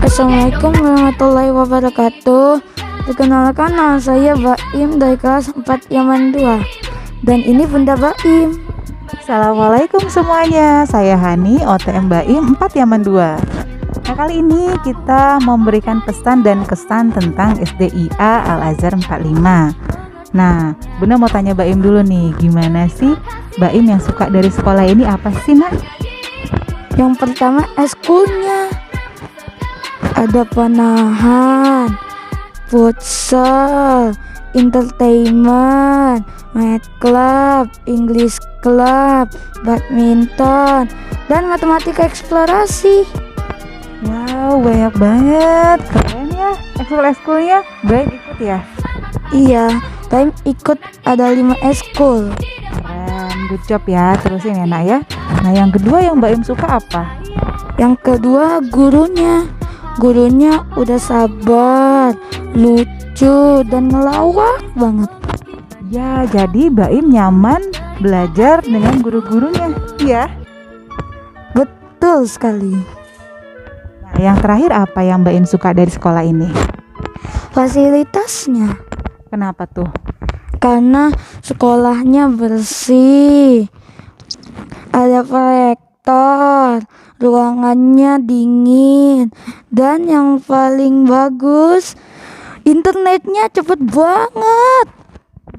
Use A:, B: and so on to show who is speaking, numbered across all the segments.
A: Assalamualaikum warahmatullahi wabarakatuh. Perkenalkan, nama saya Baim dari kelas 4 Yaman 2. Dan ini Bunda Baim.
B: Assalamualaikum semuanya, saya Hani, OTM Baim 4 Yaman 2. Nah, kali ini kita memberikan pesan dan kesan tentang SDIA Al-Azhar 45. Nah, Bunda mau tanya Baim dulu nih, gimana sih Baim yang suka dari sekolah ini apa sih, Nak?
A: Yang pertama, eskulnya. Ada panahan, futsal, entertainment, math club, English club, badminton, dan matematika eksplorasi.
B: Wow, banyak banget, keren ya ekskul-ekskulnya. Baim ikut ya?
A: Iya, Baim ikut ada 5 eskul.
B: Keren, good job ya, terusin ya Nak ya. Nah, yang kedua yang Baim suka apa?
A: Yang kedua, gurunya udah sabar, lucu, dan ngelawak banget.
B: Ya, jadi Baim nyaman belajar dengan guru-gurunya, ya.
A: Betul sekali.
B: Nah, yang terakhir apa yang Baim suka dari sekolah ini?
A: Fasilitasnya,
B: Kenapa tuh?
A: karena sekolahnya bersih, ada proyektor, ruangannya dingin, dan yang paling bagus, internetnya cepet banget.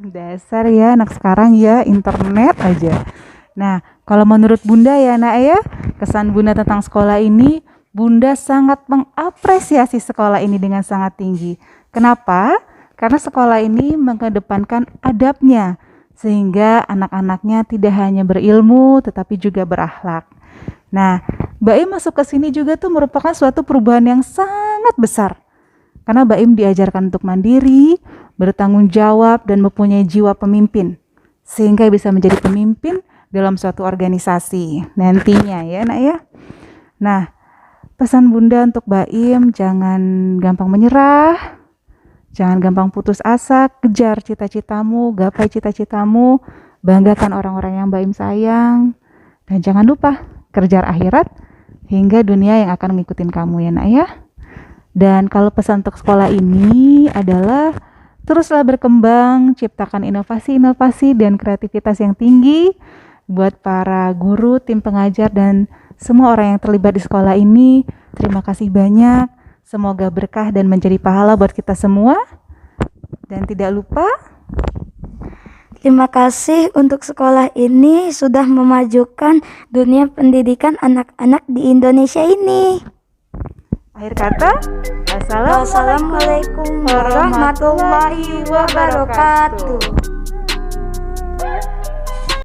B: Dasar ya anak sekarang ya, internet aja. Nah, kalau menurut Bunda ya Nak ya, kesan Bunda tentang sekolah ini, Bunda sangat mengapresiasi sekolah ini dengan sangat tinggi. Kenapa? Karena sekolah ini mengedepankan adabnya, sehingga anak-anaknya tidak hanya berilmu tetapi juga berakhlak. Nah, Baim masuk ke sini juga tuh merupakan suatu perubahan yang sangat besar. Karena Baim diajarkan untuk mandiri, bertanggung jawab, dan mempunyai jiwa pemimpin. Sehingga bisa menjadi pemimpin dalam suatu organisasi nantinya ya Nak ya. Nah, pesan Bunda untuk Baim, jangan gampang menyerah. Jangan gampang putus asa, kejar cita-citamu, gapai cita-citamu, banggakan orang-orang yang Baim sayang. Dan jangan lupa, kejar akhirat hingga dunia yang akan ngikutin kamu ya Nak ya. Dan kalau pesan untuk sekolah ini adalah teruslah berkembang, ciptakan inovasi-inovasi dan kreativitas yang tinggi buat para guru, tim pengajar, dan semua orang yang terlibat di sekolah ini. Terima kasih banyak. Semoga berkah dan menjadi pahala buat kita semua. Dan tidak lupa,
A: Terima kasih untuk sekolah ini sudah memajukan dunia pendidikan anak-anak di Indonesia ini.
B: akhir kata,
A: Wassalamualaikum warahmatullahi wabarakatuh.